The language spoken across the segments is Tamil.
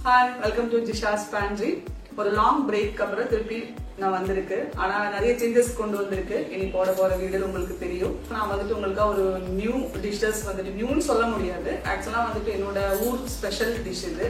Hi, welcome to Jisha's Pantry. For a long break அப்புறம் திருப்பி நான் வந்திருக்கு. ஆனா நிறைய சேஞ்சஸ் கொண்டு வந்திருக்கு. இனி போற வீடியோ உங்களுக்கு தெரியும். நான் வந்துட்டு உங்களுக்கு ஒரு நியூ டிஷஸ் வந்துட்டு நியூன்னு சொல்ல முடியாது. ஆக்சுவலா வந்துட்டு என்னோட ஊர் ஸ்பெஷல் டிஷ் இது.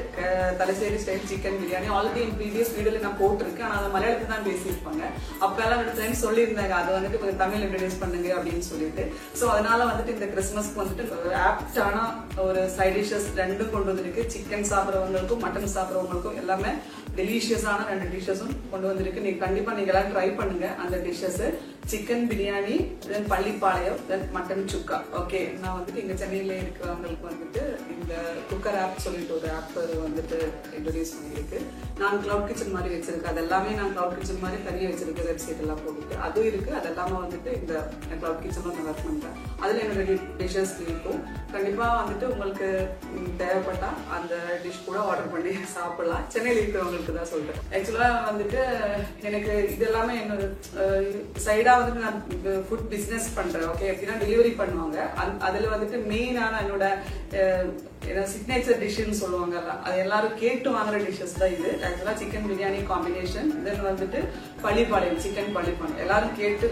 Thalassery style chicken biryani. Already என் ப்ரீவியஸ் வீடியோல நான் போட்டிருக்கேன். ஆனா அது மலையாளத்துல தான் பேசியிருப்பாங்க. அப்பெல்லாம் என்னோட ஃப்ரெண்ட்ஸ் சொல்லியிருந்தாங்க அது வந்துட்டு கொஞ்சம் தமிழ் இன்ட்ரடியூஸ் பண்ணுங்க அப்படின்னு சொல்லிட்டு. ஸோ அதனால வந்துட்டு இந்த கிறிஸ்மஸ்க்கு வந்துட்டு ஆப்டான ஒரு சைட் டிஷஸ் ரெண்டும் கொண்டு வந்திருக்கு. சிக்கன் சாப்பிட்றவங்களுக்கும் மட்டன் சாப்பிட்றவங்களுக்கும் எல்லாமே டெலிஷியஸான ரெண்டு டிஷஸும் கொண்டு வந்திருக்கு. நீங்க கண்டிப்பா நீங்க எல்லாம் ட்ரை பண்ணுங்க அந்த டிஷஸ். சிக்கன் பிரியாணி, தென் பள்ளிப்பாளையம், தென் மட்டன் சுக்கா. ஓகே, நான் வந்துட்டு இங்க சென்னையில இருக்கிறவங்களுக்கு வந்துட்டு இந்த குக்கர் ஆப் சொல்லிட்டு ஒரு ஆப் வந்துட்டு இன்ட்ரோடியூஸ் பண்ணிருக்கு. நான் கிளவுட் கிச்சன் மாதிரி வச்சிருக்கேன். அது எல்லாமே நான் கிளவுட் கிச்சன் மாதிரி தனியாக வச்சிருக்கேன். வெப்சைட் எல்லாம் போட்டுட்டு அதுவும் இருக்கு. அது எல்லாமே வந்துட்டு இந்த கிளவுட் கிச்சன்ல நான் ஒர்க் பண்றேன். அதுல என்னோட டிஷஸ் இருக்கும். கண்டிப்பா வந்துட்டு உங்களுக்கு தேவைப்பட்டா அந்த டிஷ் கூட ஆர்டர் பண்ணி சாப்பிடலாம். சென்னையில இருக்கிறவங்களுக்கு தான் சொல்றேன். ஆக்சுவலா வந்துட்டு எனக்கு இது எல்லாமே என்னோட சைடா வந்துட்டு நான் ஃபுட் பிசினஸ் பண்றேன். ஓகே, எப்படின்னா டெலிவரி பண்ணுவாங்க. அதுல வந்துட்டு மெயினான என்னோட சிக்னேச்சர் டிஷ்ன்னு சொல்லுவாங்கல்ல, அது எல்லாரும் கேட்டு வாங்குற டிஷ்ஷஸ் தான் இது. ஆக்சுவலா சிக்கன் பிரியாணி காம்பினேஷன், தென் வந்துட்டு பள்ளிப்பாளையம் சிக்கன் பள்ளிப்பாளையம் எல்லாரும் கேட்டு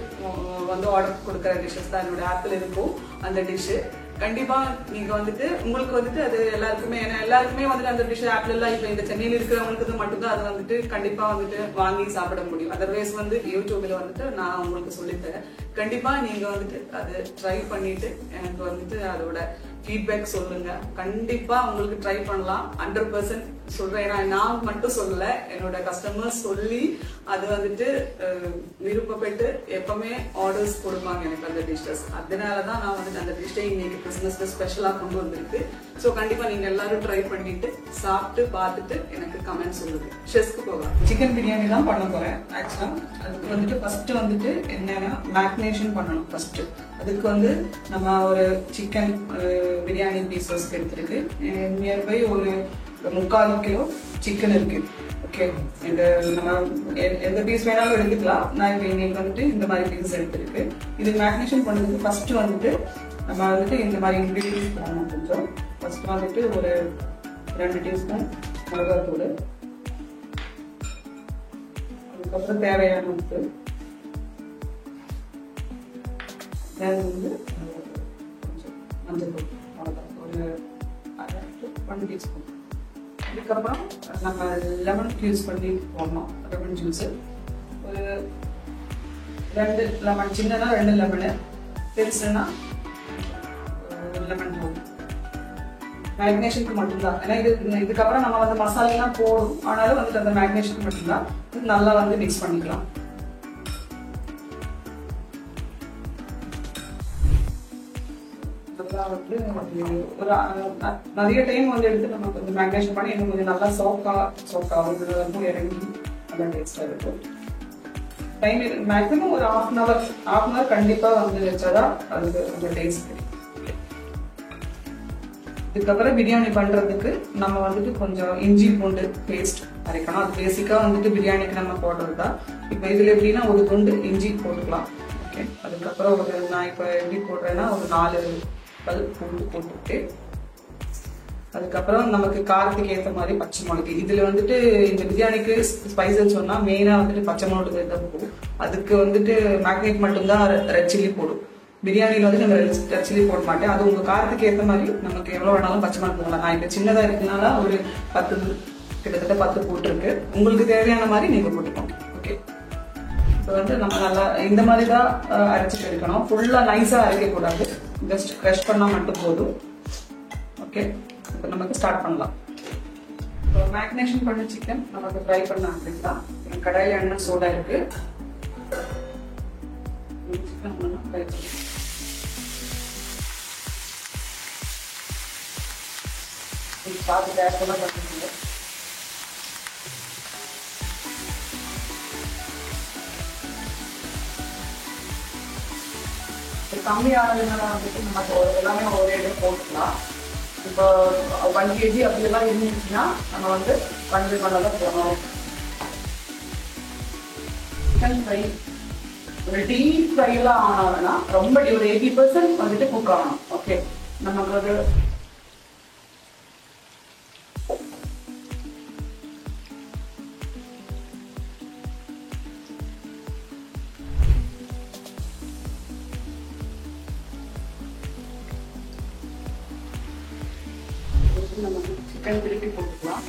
வந்து ஆர்டர் கொடுக்குற டிஷ்ஷஸ் தான் என்னோட ஆப்பில் இருக்கும். அந்த டிஷ் கண்டிப்பா நீங்க வந்துட்டு உங்களுக்கு வந்துட்டு அது எல்லாருக்குமே வந்துட்டு அந்த டிஷ் ஆப்ல எல்லாம் இப்ப இந்த சென்னையில இருக்கிறவங்களுக்கு மட்டும்தான் அது வந்துட்டு கண்டிப்பா வந்துட்டு வாங்கி சாப்பிட முடியும். அதர்வைஸ் வந்து யூடியூப்ல வந்துட்டு நான் உங்களுக்கு சொல்லித்தரேன். கண்டிப்பா நீங்க வந்துட்டு அது ட்ரை பண்ணிட்டு எனக்கு வந்துட்டு அதோட ஃபீட்பேக் சொல்லுங்க. கண்டிப்பா உங்களுக்கு ட்ரை பண்ணலாம். 100% சொல்றேன். ஏன்னா நான் மட்டும் சொல்லல, என்னோட கஸ்டமர்ஸ் சொல்லி அது வந்துட்டு விருப்பப்பட்டு எப்பவுமே ஆர்டர்ஸ் கொடுப்பாங்க எனக்கு அந்த டிஷ்ஷஸ். அதனாலதான் நான் வந்துட்டு அந்த டிஷ்ஷை இன்னைக்கு கிறிஸ்மஸ்க்கு ஸ்பெஷலா கொண்டு வந்திருக்கு. ஸோ கண்டிப்பா நீங்க எல்லாரும் ட்ரை பண்ணிட்டு சாப்பிட்டு பார்த்துட்டு எனக்கு கமெண்ட் சொல்லுங்க. ஷெஸ்க்கு போகலாம். சிக்கன் பிரியாணி தான் பண்ண போறேன். ஆக்சுவலா அதுக்கு வந்துட்டு ஃபர்ஸ்ட் வந்துட்டு என்னன்னா மேக்னேஷன் பண்ணணும். ஃபர்ஸ்ட் அதுக்கு வந்து நம்ம ஒரு சிக்கன் பிரியாணி பீசஸ் எடுத்துருக்கு. நியர்பை ஒரு 3/4 கிலோ சிக்கன் இருக்கு. ஓகே, இந்த நம்ம எந்த பீஸ் வேணாலும் எடுத்துக்கலாம். நான் இப்போ இன்னைக்கு வந்துட்டு இந்த மாதிரி பீஸ் எடுத்துருக்கு. இது மேக்னேஷன் பண்ணுறதுக்கு ஃபர்ஸ்ட் வந்துட்டு நம்ம வந்துட்டு இந்த மாதிரி இன்க்ரீடியன்ஸ் போடணும். கொஞ்சம் ஃபர்ஸ்ட் வந்துட்டு ஒரு 2 டீஸ்பூன் மிளகாத்தூள், அதுக்கப்புறம் தேவையான உப்பு, வந்து கொஞ்சம் மஞ்சள் தூள், அவ்வளோதான், ஒரு 1 டீஸ்பூன். அதுக்கப்புறம் நம்ம லெமன் யூஸ் பண்ணி போடணும். லெமன் ஜூஸு ஒரு 2 லெமன், சின்னதா 2 லெமனு, பெருசுன்னா லெமன் போடும். மேக்னேஷனுக்கு மட்டும்தான். ஏன்னா இதுக்கப்புறம் நம்ம வந்து மசாலெல்லாம் போடும். ஆனாலும் வந்துட்டு அந்த மேக்னேஷனுக்கு மட்டும்தான். நல்லா வந்து மிக்ஸ் பண்ணிக்கலாம். வந்து ஒரு நிறைய டைம் வந்து எடுத்து நம்ம கொஞ்சம் மேக்னேஷன் பண்ணி இன்னும் கொஞ்சம் நல்லா சோக்கா வந்து இறங்கி நல்லா டேஸ்டா இருக்கும். டைம் மேக்ஸிமம் ஒரு half an hour கண்டிப்பா வந்து வச்சாதான் அதுக்கு கொஞ்சம் டேஸ்ட் கிடைக்கும். இதுக்கப்புறம் பிரியாணி பண்றதுக்கு நம்ம வந்துட்டு கொஞ்சம் இஞ்சி பூண்டு பேஸ்ட் அரைக்கணும். அது பேசிக்கா வந்துட்டு பிரியாணிக்கு நம்ம போடுறது தான். இப்போ இதுல எப்படின்னா ஒரு துண்டு இஞ்சி போட்டுக்கலாம். ஓகே, அதுக்கப்புறம் நான் இப்போ எப்படி போடுறேன்னா ஒரு 4 பல் பூண்டு போட்டுட்டு, அதுக்கப்புறம் நமக்கு காரத்துக்கு ஏற்ற மாதிரி பச்சை மிளகு. இதுல வந்துட்டு இந்த பிரியாணிக்கு ஸ்பைசஸ் சொன்னா மெயினா வந்துட்டு பச்சை மிளகு தான் போடும். அதுக்கு வந்துட்டு மேக்னேட் மட்டும்தான் ரெட் சில்லி போடும். பிரியாணியில வந்து நம்ம ரெட் சில்லி போட மாட்டேன். அது உங்க காரத்துக்கு ஏற்ற மாதிரி நமக்கு எவ்வளவு வேணாலும் பச்சை மிளகு போடலாம். நான் இப்ப சின்னதா இருக்குனால ஒரு 10, கிட்டத்தட்ட 10 போட்டிருக்கு. உங்களுக்கு தேவையான மாதிரி நீங்க போட்டுக்கோங்க. ஓகே, இப்போ வந்து நம்ம நல்லா இந்த மாதிரி தான் அரைச்சிட்டு இருக்கணும். ஃபுல்லா நைஸா அரைக்க கூடாது. ஜஸ்ட் க்ரஷ் பண்ணா மட்டும் போதும். ஓகே, இப்போ நமக்கு ஸ்டார்ட் பண்ணலாம். இப்போ மேக்னேஷன் பண்ண சிக்கன் நமக்கு ஃப்ரை பண்ண அப்படின்னா கடாயில் எண்ணெய் சூடா இருக்கு. சிக்கன் ஃப்ரை பண்ணி பார்த்து கேர்ஃபுல்லாக பண்ணிக்கோங்க. கம்மியானதுனால வந்துட்டு நம்ம எல்லாமே ஒரே இடம் போட்டுக்கலாம். இப்போ 1 kg அப்படியெல்லாம் இருந்துச்சுன்னா நம்ம வந்து 1 பண்ணதான் போடணும். சிக்கன் ஃப்ரை ஒரு டீப் ஃப்ரை எல்லாம் ஆனாங்கன்னா ரொம்ப ஒரு 80% வந்துட்டு குக் ஆகணும். ஓகே, நமக்கு சிக்கன் திருப்பி போட்டுக்கலாம்.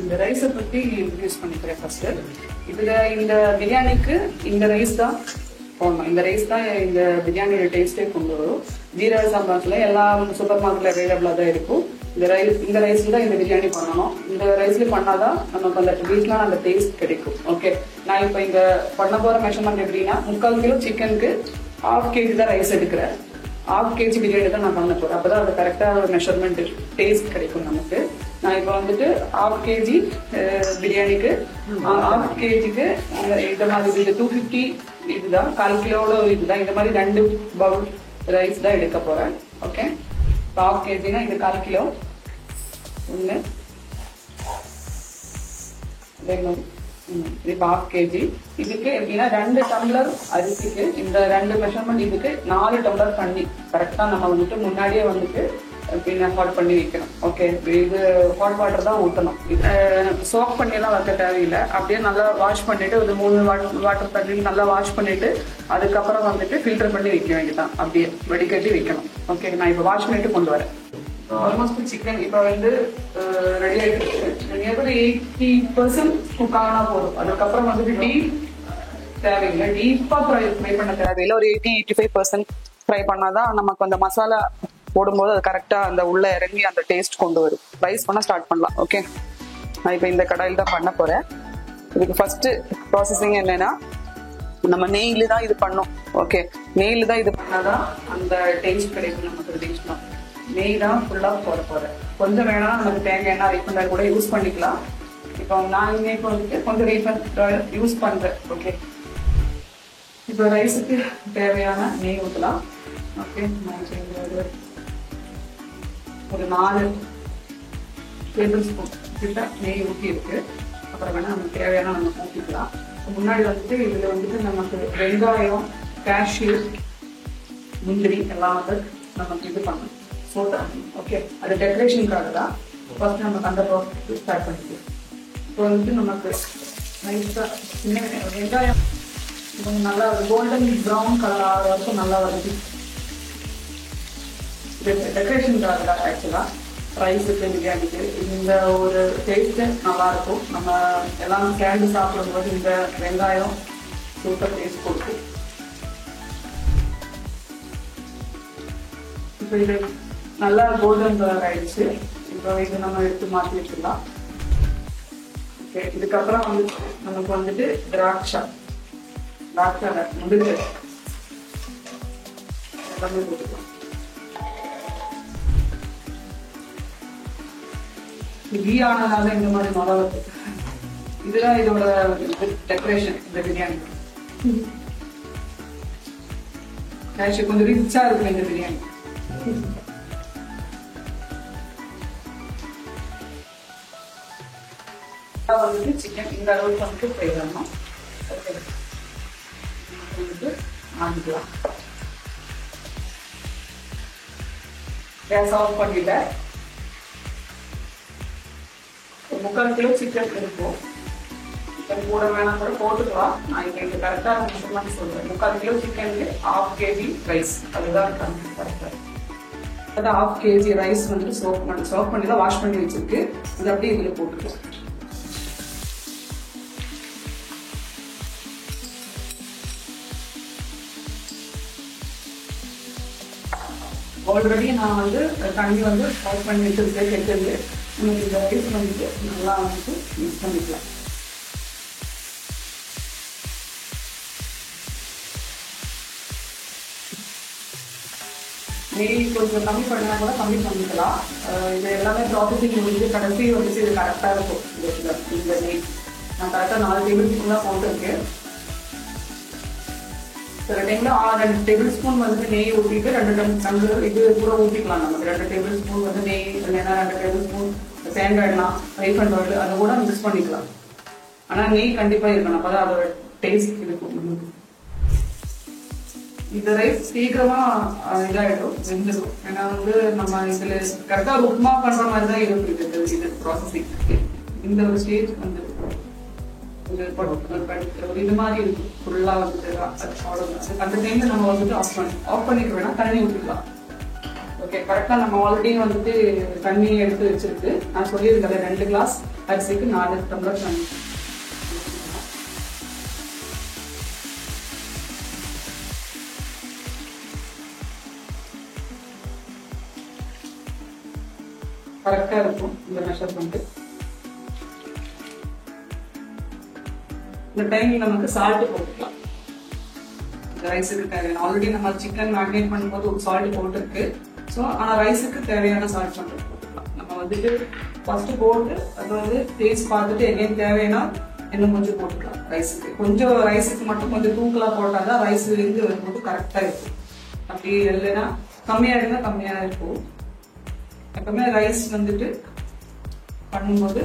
இந்த ரைஸை பத்தி யூஸ் பண்ணிக்கிறேன் ஃபர்ஸ்ட். இதுல இந்த பிரியாணிக்கு இந்த ரைஸ் தான் போடணும். இந்த ரைஸ் தான் இந்த பிரியாணியோட டேஸ்டே கொண்டு வரும். ஜீரக சம்பாஸ்ல எல்லா சூப்பர் மார்க்கெட்ல அவைலபிளா தான் இருக்கும். இந்த ரைஸ்ல தான் இந்த பிரியாணி பண்ணணும். இந்த ரைஸ்ல பண்ணாதான் நமக்கு அந்த வீட்ல அந்த டேஸ்ட் கிடைக்கும். ஓகே, நான் இப்ப இங்க பண்ண போற மெஷர்மெண்ட் எப்படின்னா 3/4 கிலோ சிக்கனுக்கு 1/2 kg தான் ரைஸ் எடுக்கிறேன். 1/2 kg பிரியாணி தான் நான் பண்ண போறேன். அப்பதான் அது கரெக்டா மெஷர்மெண்ட் டேஸ்ட் கிடைக்கும் நமக்கு. நான் இப்போ வந்துட்டு 1/2 kg பிரியாணிக்கு 1/2 kgக்கு இந்த மாதிரி இது 250 இதுதான் 1/4 கிலோட இதுதான். இந்த மாதிரி 2 பவுல் ரைஸ் தான் எடுக்க போறேன். ஓகே, 1/2 kgனா இது 1/4 கிலோ 1 இது 1/2 kg. இதுக்கு எப்படின்னா 2 டம்ளர் அரிசிக்கு இந்த 2 மெஷர்மெண்ட் இதுக்கு 4 டம்ளர் தண்ணி கரெக்டா நம்ம வந்துட்டு முன்னாடியே வந்துட்டு பின்ன ஹாட் பண்ணி வைக்கணும். ஓகே, இது ஹாட் வாட்டர் தான் ஊற்றணும். சோக் பண்ணி எல்லாம் வைக்க தேவையில்லை. அப்படியே நல்லா வாஷ் பண்ணிட்டு ஒரு 3 வாட்டர் தண்ணி நல்லா வாஷ் பண்ணிட்டு அதுக்கப்புறம் வந்துட்டு ஃபில்டர் பண்ணி வைக்க வேண்டியதான். அப்படியே வடிகட்டி வைக்கணும். ஓகே, நான் இப்போ வாஷ் பண்ணிட்டு கொண்டு வரேன். ஆல்மோஸ்ட் சிக்கன் இப்போ வந்து ரெடி ஆகிட்டு 80% குக் ஆனா போதும். அதுக்கப்புறம் வந்துட்டு டீப் தேவையில்லை, டீப்பா ஃப்ரை பண்ண தேவையில்லை. ஒரு 80-85% ஃப்ரை பண்ணாதான் நமக்கு அந்த மசாலா போடும்போது அது கரெக்டா அந்த உள்ள இறங்கி அந்த டேஸ்ட் கொண்டு வரும். ரைஸ் பண்ண ஸ்டார்ட் பண்ணலாம். ஓகே, நான் இப்போ இந்த கடாயில் தான் பண்ண போறேன். இதுக்கு ஃபர்ஸ்ட் ப்ராசஸிங் என்னன்னா நம்ம நெய்ல தான் இது பண்ணோம். ஓகே, நெய்ல தான் இது பண்ணாதான் அந்த டேஸ்ட் கிடைக்கும் நமக்கு. டேஸ்ட் தான் நெய் தான் ஃபுல்லா போட போறேன். கொஞ்சம் வேணா நமக்கு தேங்காய் எண்ணெய் ரீஃபண்ட் ஆயில் கூட யூஸ் பண்ணிக்கலாம். இப்போ நான் இன்னைக்கு வந்துட்டு கொஞ்சம் ரீஃபண்ட் ஆயில் யூஸ் பண்றேன். ஓகே, இப்போ ரைஸுக்கு தேவையான நெய் ஊற்றலாம். ஓகே, ஒரு 4 டேபிள் ஸ்பூன் கிட்ட நெய் ஊற்றி இருக்கு. அப்புறம் வேணா நமக்கு தேவையான நம்ம ஊற்றிக்கலாம். முன்னாடி வந்துட்டு இதுல வந்துட்டு நமக்கு வெங்காயம், கேஷ்யூ, முந்திரி எல்லாம் வந்து நமக்கு இது பண்ணணும், போட்டோம். ஓகே, அது டெக்கரேஷனுக்காக தான். ஃபர்ஸ்ட் நமக்கு அந்த ப்ராசஸ் ஸ்டார்ட் பண்ணிக்கலாம். இப்போ வந்துட்டு நமக்கு நைஸா சின்ன வெங்காயம் நல்லா கோல்டன் ப்ரௌன் கலர் ஆகிற வரைக்கும் நல்லா வருது. டெக்கரேஷனுக்காக தான் ஆக்சுவலா ரைஸுக்கு பிரியாணிக்கு இந்த ஒரு டேஸ்ட் நல்லா இருக்கும். நம்ம எல்லாம் சேர்ந்து சாப்பிடும்போது இந்த வெங்காயம் சூப்பர் டேஸ்ட் கொடுக்கும். இப்போ இது நல்லா கோல்டன் கலர் ஆயிடுச்சு. இப்போ இது நம்ம எடுத்து மாற்றி வச்சுக்கலாம். ஓகே, இதுக்கப்புறம் வந்து நமக்கு வந்துட்டு திராட்சை முந்திரி எல்லாமே போட்டுக்கலாம். கீ ஆனதால இந்த மாதிரி மரம் வருது. இதுதான் இதோட டெக்கரேஷன் இந்த பிரியாணி. கேஷ்யூ கொஞ்சம் ரிச்சா இருக்கும் இந்த பிரியாணி. வந்துட்டு சிக்கன் இந்த அளவுக்கு வந்துட்டு ஃப்ரை பண்ணணும். ஓகே, வந்துட்டு ஆரம்பிக்கலாம். கேஸ் ஆஃப் பண்ணிட்டேன். 3/4 கிலோ சிக்கன் இருக்கும். சிக்கன் கூட வேணாம் கூட போட்டுக்கலாம். நான் இங்க கரெக்டாக மெஷர்மெண்ட் சொல்றேன். 3/4 கிலோ சிக்கனுக்கு 1/2 kg ரைஸ். அதுதான் கரெக்டாக. அதான் 1/2 kg ரைஸ் வந்துட்டு சோப் பண்ணி தான் வாஷ் பண்ணி வச்சிருக்கு. அது அப்படியே இதுல போட்டுக்கலாம். ஆல்ரெடி நான் வந்து தண்ணி வந்து வாஷ் பண்ணி வச்சிருக்கேன். கெட்டது நமக்கு இந்த ரைஸ் வந்துட்டு நல்லா வந்து மிக்ஸ் பண்ணிக்கலாம். நெய் கொஞ்சம் கம்மி பண்ணினா கூட கம்மி பண்ணிக்கலாம். இது எல்லாமே ப்ராசஸிங் முடிஞ்சு கடைசி வந்துட்டு இது கரெக்டாக இருக்கும். இந்த நெய் நான் கரெக்டாக 4 டேபிள் ஸ்பூன் தான் போட்டிருக்கேன். சில டைம்ல 2 டேபிள் ஸ்பூன் வந்து நெய் ஊற்றிட்டு 2 டம்ளர் இது கூட ஊற்றிக்கலாம். நமக்கு 2 டேபிள் ஸ்பூன் வந்து நெய் இல்லைன்னா 2 டேபிள் ஸ்பூன் தேங்காய் எண்ணெய் ரீஃபண்ட் ஆயில் அதை கூட மிக்ஸ் பண்ணிக்கலாம். ஆனால் நெய் கண்டிப்பாக இருக்கணும், அப்போ தான் அதோட டேஸ்ட் இருக்கும் நமக்கு. இந்த ரைஸ் சீக்கிரமா இதாயிடும், வெந்துடும். ஏன்னா வந்து நம்ம இதுல கரெக்டா உப்புமா பண்ற மாதிரி தான் இருக்கும். இது ப்ராசஸிங் இந்த ஒரு ஸ்டேஜ் வந்து இது மாதிரி இருக்கும் ஃபுல்லா வந்துட்டு அந்த டைம்ல நம்ம வந்துட்டு ஆஃப் பண்ணிக்க வேணாம், தண்ணி ஊற்றிக்கலாம். ஓகே, கரெக்டா நம்ம ஆல்ரெடி வந்துட்டு தண்ணி எடுத்து வச்சிருக்கு. நான் சொல்லியிருக்கேன் 2 கிளாஸ் அரிசிக்கு 4 டம்ளர் தண்ணி. கரெக்டா இருக்கும் இந்த மெஷர்மெண்ட். இந்த டைம்ல நமக்கு சால்ட் போட்டுக்கலாம். இந்த ரைஸுக்கு தேவையான ஆல்ரெடி நம்ம சிக்கன் மேரினேட் பண்ணும்போது ஒரு சால்ட் போட்டுருக்கு. ஸோ ஆனால் ரைஸுக்கு தேவையான சால்ட் மட்டும் போட்டுக்கலாம். நம்ம வந்துட்டு ஃபர்ஸ்ட் போட்டு அது வந்து டேஸ்ட் பார்த்துட்டு எங்கேயும் தேவைன்னா இன்னும் கொஞ்சம் போட்டுக்கலாம். ரைஸுக்கு மட்டும் கொஞ்சம் தூக்கலா போட்டாதான் ரைஸ் இருந்து வரும்போது கரெக்டா இருக்கும். அப்படி இல்லைன்னா கம்மியா இருந்தா கம்மியா இருக்கும். எப்பவுமே ரைஸ் வந்துட்டு பண்ணும்போது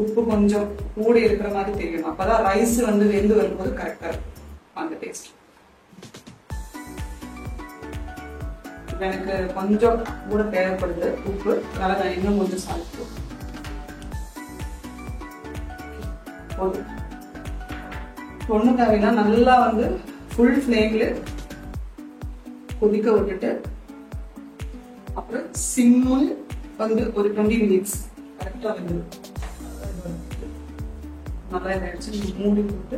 உப்பு கொஞ்சம் கூட இருக்கிற மாதிரி தெரியணும். அப்பதான் ரைஸ் வந்து வெந்து வரும்போது கரெக்டா இருக்கும் அந்த டேஸ்ட். எனக்கு கொஞ்சம் கூட தேவைப்படுது உப்பு, அதனால நான் இன்னும் கொஞ்சம் சால்ட் போதும். ஒண்ணு தேவைன்னா நல்லா வந்து ஃபுல் ஃப்ளேம்ல கொதிக்க விட்டுட்டு அப்புறம் சிம்மில் வந்து ஒரு 20 மினிட்ஸ் கரெக்டா வந்து நல்லா இதை அடிச்சு மூடி போட்டு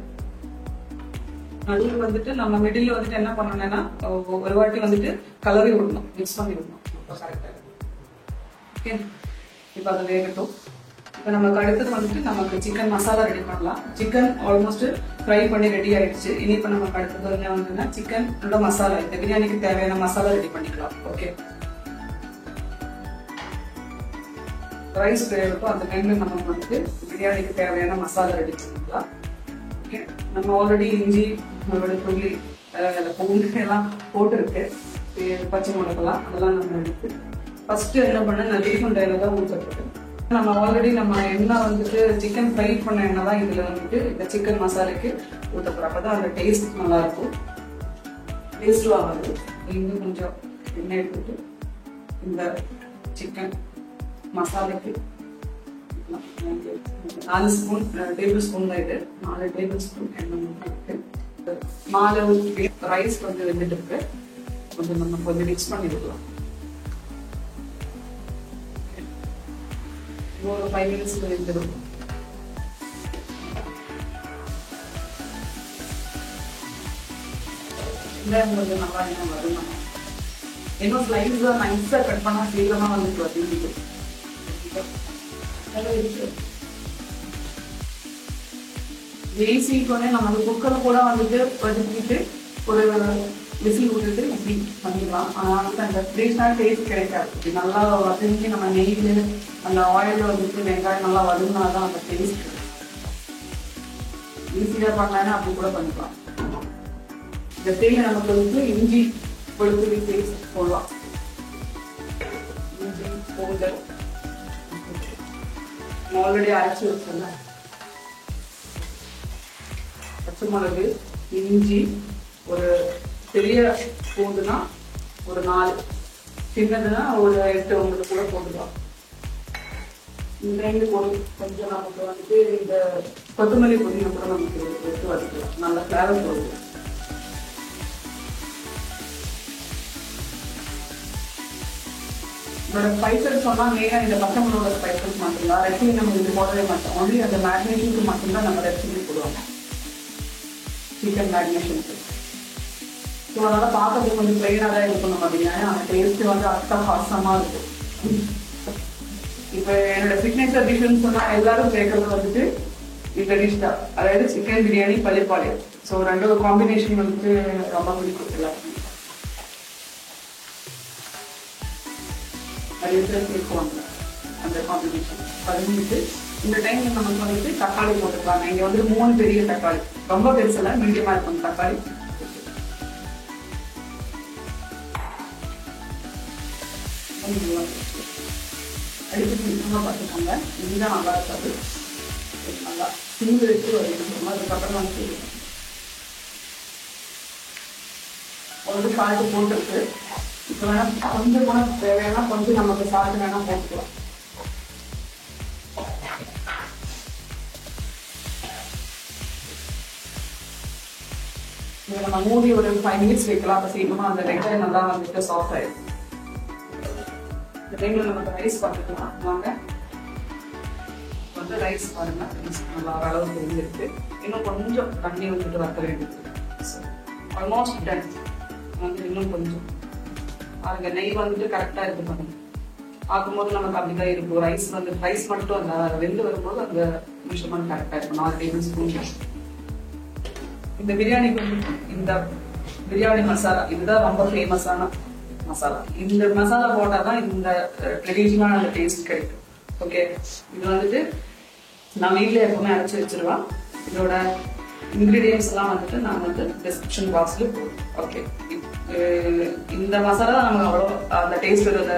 நடுவில் வந்துட்டு நம்ம மிடில் வந்துட்டு என்ன பண்ணணும்னா ஒரு வாட்டி வந்துட்டு கலரி விடணும், மிக்ஸ் பண்ணி விடணும். கரெக்டா ஓகே. இப்போ அதை வேகட்டும். இப்போ நமக்கு அடுத்தது வந்துட்டு நமக்கு சிக்கன் மசாலா ரெடி பண்ணலாம். சிக்கன் ஆல்மோஸ்ட் ஃப்ரை பண்ணி ரெடி ஆயிடுச்சு. இனி இப்போ நமக்கு அடுத்தது என்ன வந்துன்னா சிக்கனோட மசாலா, இந்த பிரியாணிக்கு தேவையான மசாலா ரெடி பண்ணிக்கலாம். ஓகே, ரைஸ் வேகட்டும். அந்த டைம்ல நம்ம வந்துட்டு பிரியாணிக்கு தேவையான மசாலா ரெடி பண்ணிக்கலாம். ஓகே, நம்ம ஆல்ரெடி இஞ்சி, வெள்ளுள்ளி, பூண்டு எல்லாம் போட்டுருக்கு, பச்சை மிளகாலாம் அதெல்லாம் நம்ம எடுத்து ஃபர்ஸ்ட் என்ன பண்ண நான் ரீஃபண்ட் ஆயில தான் ஊற்றப்பட்டேன். நம்ம ஆல்ரெடி நம்ம எண்ணெய் வந்துட்டு சிக்கன் ஃப்ரை பண்ண எண்ணெய் தான் இதுல வந்துட்டு இந்த சிக்கன் மசாலாக்கு ஊற்றப்போம். அப்பதான் அந்த டேஸ்ட் நல்லா இருக்கும், டேஸ்டும் ஆகாது. இன்னும் கொஞ்சம் எண்ணெய் எடுத்துட்டு இந்த சிக்கன் மசாலாக்கு 4 ஸ்பூன் டேபிள் ஸ்பூன் தான் இது, 4 டேபிள் ஸ்பூன் எண்ணெய். 4 ரைஸ் கொஞ்சம் வெந்துட்டு இருக்கு, கொஞ்சம் நம்ம கொஞ்சம் மிக்ஸ் பண்ணி விடலாம். ஒரு 5 மினிட்ஸ் வெந்துடும். கொஞ்சம் நல்லா என்ன வரும், இன்னும் ஸ்லைஸ் நைஸா கட் பண்ணா சீக்கிரமா வந்துட்டு வருது. ஜெய்சிக்கோனே நம்ம குக்கரை கூட வந்துட்டு பதுக்கிட்டு ஒரு விசில் விட்டுட்டு இப்படி பண்ணிடலாம். ஆனால் அந்த ட்ரெடிஷ்னல் டேஸ்ட் கிடைக்காது. இப்படி நல்லா வதங்கி நம்ம நெய்யில் அந்த ஆயிலில் வந்துட்டு வெங்காயம் நல்லா வதங்கினாதான் அந்த டேஸ்ட். ஈஸியாக பண்ணலான்னு அப்படி கூட பண்ணிக்கலாம். இந்த தேயிலை நமக்கு வந்து இஞ்சி வெளுத்துள்ளி பேஸ்ட் போடலாம். இஞ்சி பூண்டு ஆல்ரெடி அரைச்சி வச்சிருந்தேன். பச்சை மிளகு, இஞ்சி, ஒரு பெரிய பூண்டுனா ஒரு 4, சின்னதுன்னா ஒரு 8 9 கூட போட்டுக்கலாம். இந்த 2 பொடி கொஞ்சம் நமக்கு வந்துட்டு இந்த கொத்தமல்லி பொடியை கூட நமக்கு எடுத்து வச்சுக்கலாம். நல்லா ஃபிளேவர் போடுவோம். இதோட ஸ்பைசஸ் சொன்னா மெயினா இந்த பச்சை மிளகோட ஸ்பைசஸ் மட்டும்தான். ரெசிபி நம்ம இது போடவே மாட்டோம். ஒன்லி அந்த மேரினேஷனுக்கு மட்டும்தான் நம்ம ரெசிபி போடுவாங்க, சிக்கன் மேரினேஷனுக்கு. ஸோ அதனால பார்க்கறதுக்கு கொஞ்சம் பிளெயினாக தான் இருக்கணும் அப்படின்னா அந்த டேஸ்ட் வந்து அட்டகாசமா இருக்கும். இப்போ என்னோட சிக்னேச்சர் டிஷ்னு சொன்னா எல்லாரும் சேர்க்கறது வந்துட்டு இந்த டிஷ் தான், அதாவது chicken biryani Pallipalayam. So 2 combination வந்துட்டு ரொம்ப பிடிக்கும் எல்லாருக்கும். இருக்குவாங்க அந்த காம்பினேஷன் பண்ணிட்டு இந்த டைம்ல நமக்கு வந்துட்டு தக்காளி போட்டுக்கலாம். இங்க வந்து 3 பெரிய தக்காளி, ரொம்ப பெருசுல மீடியமா இருக்கும் தக்காளி. அடிச்சு சுத்தமா பார்த்துக்கோங்க, இதுதான் நல்லா இருக்காது. நல்லா சிந்து வச்சு வரைக்கும் அதுக்கப்புறம் வந்து ஒரு சால்ட்டு போட்டுருக்கு. இப்போ வேணா கொஞ்சம் கூட தேவையான கொஞ்சம் நமக்கு சால்ட் வேணா போட்டுக்கலாம். இதை நம்ம மூடி ஒரு 5 minutes வைக்கலாம். அப்போ சீக்கிரமா அந்த வெங்காயம் நல்லா வந்துட்டு சாஃப்ட் ஆயிடும். இந்த டைம்ல நமக்கு ரைஸ் பார்த்துக்கலாம் வாங்க. வந்து ரைஸ் பாருங்க, நல்லா அளவுக்கு இருக்கு. இன்னும் கொஞ்சம் தண்ணி வந்துட்டு வற்ற வேண்டியது. Almost done. வந்து இன்னும் கொஞ்சம் பாருங்க, நெய் வந்துட்டு கரெக்டா இருக்கு பாருங்க. பார்க்கும்போது நமக்கு அப்படிதான் இருக்கும். ரைஸ் மட்டும் அந்த வெந்து வரும்போது அந்த மெஷர்மெண்ட் கரெக்டா இருக்கும். 4 டேபிள் ஸ்பூன். இந்த பிரியாணிக்கு இந்த பிரியாணி மசாலா இதுதான் ரொம்ப ஃபேமஸான மசாலா. இந்த மசாலா போட்டாதான் இந்த ட்ரெடிஷனலான அந்த டேஸ்ட் கிடைக்கும். ஓகே, இது வந்துட்டு நான் வீட்டில் எப்பவுமே அரைச்சி வச்சிருவேன். இதோட இன்கிரீடியன்ஸ் எல்லாம் வந்துட்டு நான் வந்து டிஸ்கிரிப்ஷன் பாக்ஸ்ல போடுறேன். ஓகே, இந்த மசாலா நமக்கு அவ்வளோ அந்த டேஸ்ட் அந்த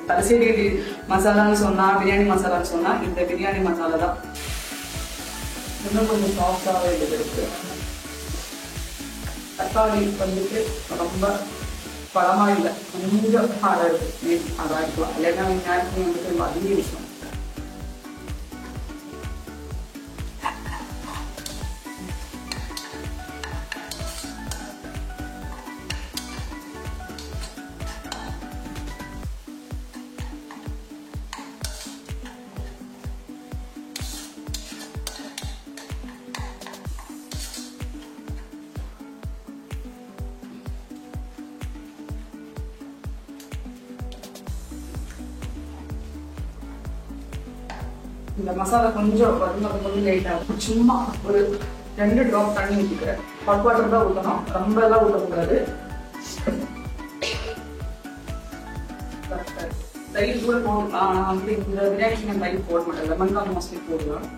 தலசேரி மசாலான்னு சொன்னா, பிரியாணி மசாலான்னு சொன்னா இந்த பிரியாணி மசாலா தான். இன்னும் கொஞ்சம் சாஃப்டாகவே இருக்கு. தக்காளி வந்துட்டு ரொம்ப பழமா இல்லை, கொஞ்சம் ஹார்டா இருக்கு. அதான் இருக்கலாம், இல்லைன்னா வெங்காயத்தையும் வந்துட்டு அதிகம் இருக்கும். இந்த மசாலா கொஞ்சம் கொஞ்சம் லேட் ஆகும். சும்மா ஒரு 2 ட்ராப் தண்ணி ஊற்றிக்கிறேன். ஹாட் வாட்டர் தான் ஊற்றணும், ரொம்ப எல்லாம் ஊற்றக்கூடாது. தயிர் கூட போடலாம். நான் வந்து இந்த பிரியாணிக்கு நான் தயிர் போட மாட்டேன், லெமன் தான் மோஸ்ட்லி போடுவேன்.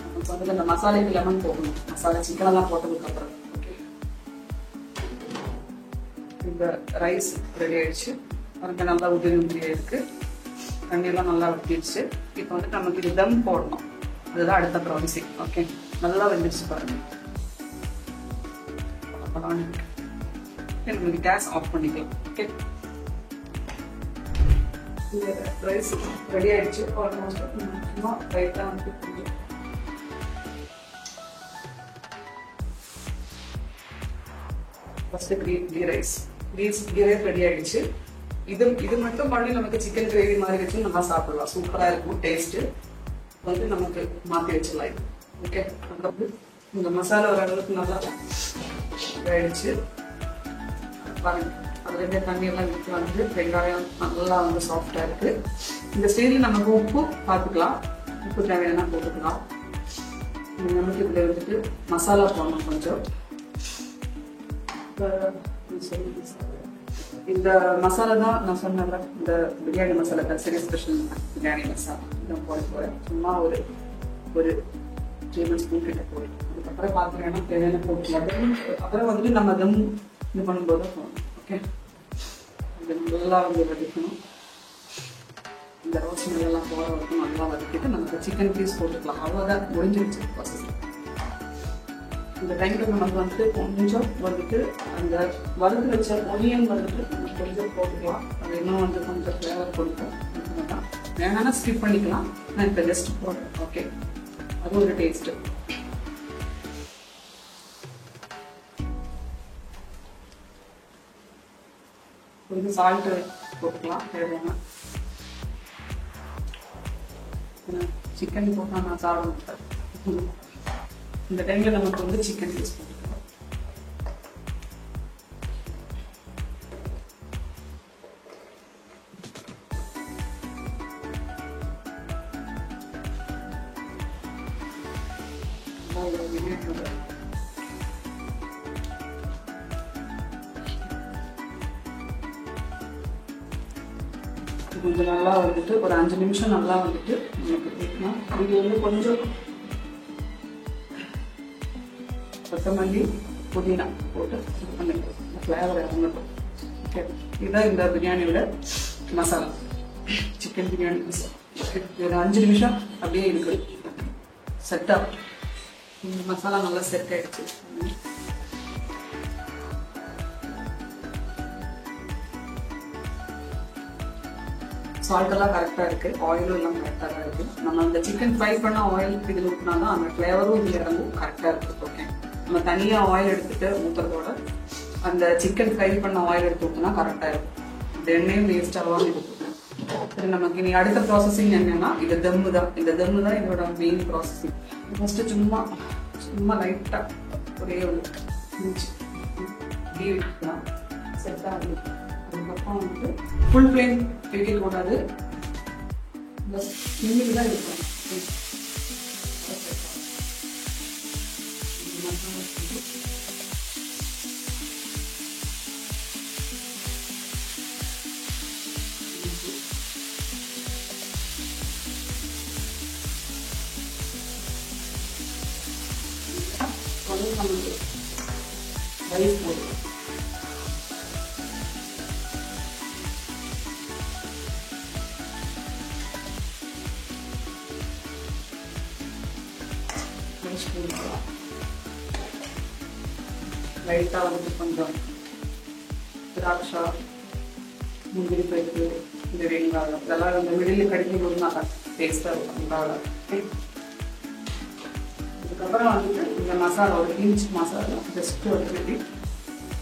நமக்கு வந்து இந்த மசாலைக்கு லெமன் போடணும், மசாலா சிக்கனெல்லாம் போட்டதுக்கு அப்புறம். ஓகே, இந்த ரைஸ் ரெடி ஆயிடுச்சு. அதுக்கு நல்லா உதிரி இருக்கு, தண்ணியெல்லாம் நல்லா வத்திடுச்சு. இப்போ வந்து நமக்கு இது தம் போடணும், அதுதான் அடுத்த ப்ராசஸிங். ஓகே, நல்லா வெந்துடுச்சு பாருங்க. நமக்கு கேஸ் ஆஃப் பண்ணிக்கலாம். ஓகே, இந்த ரைஸ் ரெடி ஆயிடுச்சு. ஆல்மோஸ்ட் சும்மா ரைட்டாக வந்து கொஞ்சம் ஃபர்ஸ்ட் கீ ரைஸ் ரெடி ஆயிடுச்சு. இது மட்டும் பண்ணி நமக்கு சிக்கன் கிரேவி மாதிரி வச்சு நல்லா சாப்பிடலாம். சூப்பரா இருக்கும் டேஸ்ட். வந்து நமக்கு மாற்றி வச்சிடலாம் இது. ஓகே, அதுக்கப்புறம் இந்த மசாலா ஓரளவுக்கு நல்லா ஆயிடுச்சு பாருங்க. அதுல இருந்தே தண்ணி எல்லாம் விட்டு வந்து வெங்காயம் நல்லா வந்து சாஃப்டா இருக்கு. இந்த ஸ்டேஜில் நமக்கு உப்பு பார்த்துக்கலாம், உப்பு தேவையான போட்டுக்கலாம். நமக்கு இதுல வந்துட்டு மசாலா போடணும் கொஞ்சம். இந்த மசாலா தான் நான் சொன்னேன், இந்த பிரியாணி மசாலா தலசேரி ஸ்பெஷல் பிரியாணி மசாலா நான் போட போறேன். சும்மா ஒரு 3 ஸ்பூன் கிட்ட போய் அதுக்கப்புறம் பார்த்துக்கணும் தேவையான போட்டுக்கலாம். அப்புறம் வந்துட்டு நம்ம தம் இது பண்ணும்போது போகணும். ஓகே, நல்லா வந்து வதக்கணும். இந்த ரோஸ் எல்லாம் போட வரைக்கும் நல்லா வதக்கிட்டு நமக்கு சிக்கன் பீஸ் போட்டுக்கலாம். அவ்வளோதான், முடிஞ்சிருச்சு ப்ராசஸ். இந்த டைம்ல நமக்கு வந்துட்டு கொஞ்சம் வந்துட்டு அந்த வறுத்து வச்ச ஒனியன் வந்துட்டு நம்ம கொஞ்சம் போட்டுக்கலாம். அது இன்னும் வந்து கொஞ்சம் ஃப்ளேவர் கொடுக்கும். வேணாலும் ஸ்கிப் பண்ணிக்கலாம், நான் இப்போ ஜஸ்ட் போடுறேன். ஓகே, அது ஒரு டேஸ்ட். கொஞ்சம் சால்ட்டு போட்டுக்கலாம் தேவையான. சிக்கன் போட்டால் நான் சாப்பிட மாட்டேன். இந்த டைம்ல நமக்கு வந்து சிக்கன் யூஸ் பண்ணிக்கலாம். கொஞ்சம் நல்லா வந்துட்டு ஒரு 5 நிமிஷம் நல்லா வந்துட்டு நமக்கு வைக்கணும். இது வந்து கொஞ்சம் கொத்தமல்லி புதினா போட்டு ஃப்ளேவர் இறங்கட்டும். ஓகே, இதுதான் இந்த பிரியாணியோட மசாலா, சிக்கன் பிரியாணி மசாலா. ஒரு 5 நிமிஷம் அப்படியே இருக்கு செட் ஆகும். இந்த மசாலா நல்லா செட் ஆயிடுச்சு. சால்ட் எல்லாம் கரெக்டா இருக்கு, ஆயிலும் எல்லாம் கரெக்டா தான் இருக்கு. நம்ம அந்த சிக்கன் ஃப்ரை பண்ண ஆயில் இதில் ஊற்றினாலும் அந்த ஃப்ளேவரும் இதில் இறங்கும், கரெக்டா இருக்கு. ஓகே, நம்ம தனியா ஆயில் எடுத்துட்டு ஊத்துறதோட அந்த சிக்கன் ஃப்ரை பண்ண ஆயில் எடுத்து ஊற்றினா கரெக்டாக இருக்கும். இந்த எண்ணெயும் வேஸ்ட் ஆகாமல் இருக்கும். சரி, நமக்கு இனி அடுத்த ப்ராசஸிங் என்னன்னா இது தம்மு தான். இந்த தம்மு தான் இதோட மெயின் ப்ராசஸிங். ஃபர்ஸ்ட் சும்மா லைட்டா ஒரே ஒரு விட்டுக்கலாம். செட் ஆகுது. அதுக்கப்புறம் வந்து ஃபுல் ஃப்ளேம் வைக்க கூடாது, சிம்மில் தான் இருக்கும். நமக்கு ரைஸ் போடுவோம். லைட்டா வந்து கொஞ்சம் திராட்சை, முந்திரி பருப்பு, இந்த வெங்காயம் இதெல்லாம் அந்த மிடில் கடிக்கும் போது நல்லா டேஸ்டா இருக்கும். அதுக்கப்புறம் வந்துட்டு இந்த மசாலா ஒரு இன்ச் மசாலா ஜஸ்ட் வந்து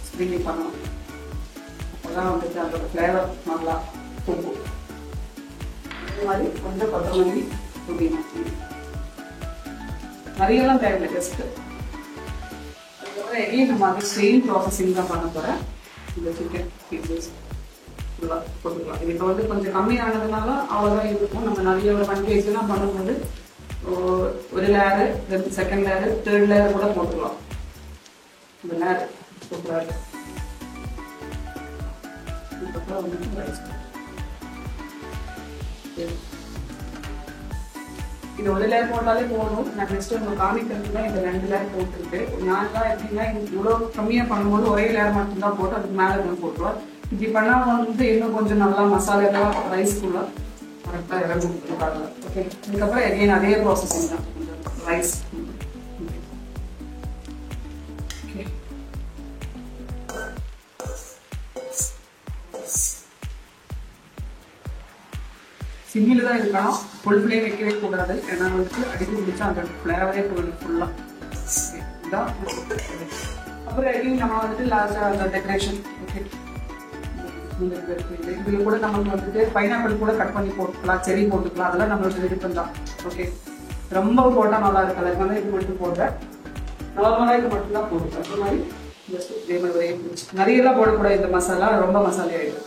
ஸ்ப்ரிங் பண்ணணும். அப்போதான் வந்துட்டு அதோட ஃப்ளேவர் நல்லா தூக்கும். இந்த மாதிரி கொஞ்சம் கொத்தமல்லி, புதினா நிறையெல்லாம் தேவையில்லை, ஜஸ்ட். அதுக்கப்புறம் எகைன் நம்ம அது சேம் ப்ராசஸிங் தான் பண்ண போகிறேன். இந்த சிக்கன் பீசஸ் ஃபுல்லாக போட்டுக்கலாம். இது இப்போ வந்து கொஞ்சம் கம்மியானதுனால அவ்வளோதான் இருக்கும். நம்ம நிறைய ஒரு 1 kg பண்ணும்போது ஒரு layer, second layer, third layer கூட போட்டுக்கலாம். இந்த லேயர் சூப்பராக இதுக்கப்புறம் வந்து ரைஸ். இது ஒரு லேயர் போட்டாலே போகணும். நான் நெக்ஸ்ட் உங்களுக்கு காமிக்கிறது தான் இந்த 2 லேயர் போட்டுருக்கு. நான் தான் எப்படின்னா இவ்வளோ கம்மியாக பண்ணும்போது ஒரே லேயர் மட்டும்தான் போட்டு அதுக்கு மேலே கொஞ்சம் போட்டுருவேன். இப்படி பண்ணால் வந்து இன்னும் கொஞ்சம் நல்லா மசாலா ரைஸ்க்குள்ள கரெக்டாக இறங்கும். ஓகே, இதுக்கப்புறம் எகைன் அதே ப்ராசஸிங் தான். ரைஸ் சிம்மில் தான் இருக்கணும், ஃபுல் ஃப்ளேம் வைக்கவே கூடாது. ஏன்னா வந்துட்டு அடிக்க முடிச்சா அந்த ஃப்ளேவரே போயிடும் ஃபுல்லாக. இதான் அப்புறம் எகைன் நம்ம வந்துட்டு லாஸ்ட்டாக அந்த டெக்கரேஷன். ஓகே, இதுல கூட நமக்கு வந்துட்டு பைனாப்பிள் கூட கட் பண்ணி போட்டுக்கலாம், செரி போட்டுக்கலாம். அதெல்லாம் நம்மளோட விருப்பம் தான். ஓகே, ரொம்ப போட்டால் நல்லா இருக்காது. அதனால இது மட்டும் போடுறேன். நார்மலாக இது மட்டும் தான் போடுறேன். அந்த மாதிரி ஜஸ்ட் இதே மாதிரி ஒரே நிறையெல்லாம் போடக்கூடாது. இந்த மசாலா ரொம்ப மசாலா ஆகிடும்.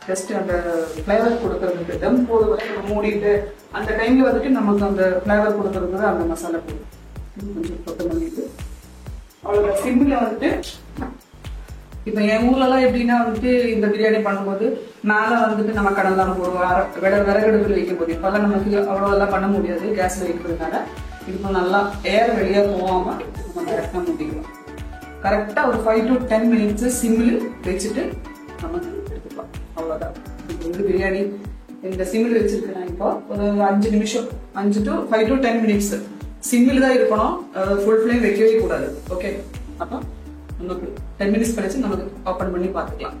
ஜஸ்ட் அந்த ஃப்ளேவர் கொடுக்கறதுக்கு தம் போடுவதை நம்ம மூடிட்டு அந்த டைம்ல வந்துட்டு நமக்கு அந்த ஃப்ளேவர் கொடுக்கறது அந்த மசாலா போடும். கொஞ்சம் கொத்தமல்லி அவ்வளோ சிம்மில் வந்துட்டு. இப்போ என் ஊர்லலாம் எப்படின்னா வந்துட்டு இந்த பிரியாணி பண்ணும்போது மேலே வந்துட்டு நம்ம கடலாம் போடுவோம், விறகடுப்பில் வைக்கும் போது. இப்போல்லாம் நமக்கு அவ்வளோலாம் பண்ண முடியாது கேஸில் வைக்கிறதுனால. இப்போ நல்லா ஏர் வெளியே போகாமல் நம்ம கரெக்டாக முடிக்கலாம். கரெக்டாக ஒரு 5 to 10 minutes சிம்மில் வச்சுட்டு நமக்கு எடுத்துக்கலாம். அவ்வளோதான். இப்போ வந்து பிரியாணி இந்த சிம்மில் வச்சிருக்கேன். இப்போ ஒரு 5 நிமிஷம், 5 to 5 to 10 minutes சிம்மில் தான் இருக்கணும். ஃபுல் ஃப்ளேம் வைக்கவே கூடாது. ஓகே, அப்போ நமக்கு 10 minutes கழிச்சு நமக்கு ஓப்பன் பண்ணி பார்த்துக்கலாம்.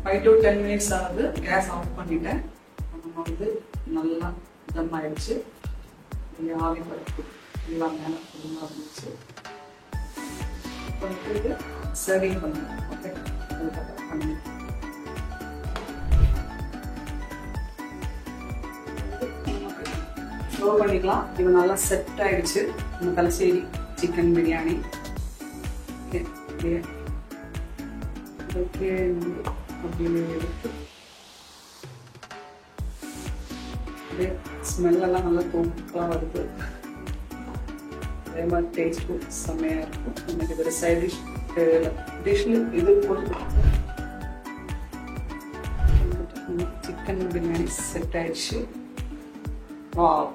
5 to 10 minutes ஆகுது. கேஸ் ஆஃப் பண்ணிட்டேன். நம்ம வந்து நல்லா தம் ஆயிடுச்சு. ஆவி பருப்பு எல்லாம் மேலே ஃபுல்லாக இருந்துச்சு. இப்போ சர்விங் பண்ணுவோம். ஓகே, அதுக்கப்புறம் பண்ணி சர்வ் பண்ணிக்கலாம். இது நல்லா செட் ஆயிடுச்சு நம்ம தலசேரி சிக்கன் பிரியாணி. ஸ்மெல் எல்லாம் நல்லா தூக்கலா வருது. அதே மாதிரி டேஸ்ட்டும் செம்மையா இருக்கும். நமக்கு ஒரு சைட் டிஷ்ல இது போட்டு சிக்கன் பிரியாணி செட் ஆயிடுச்சு. வாவ்.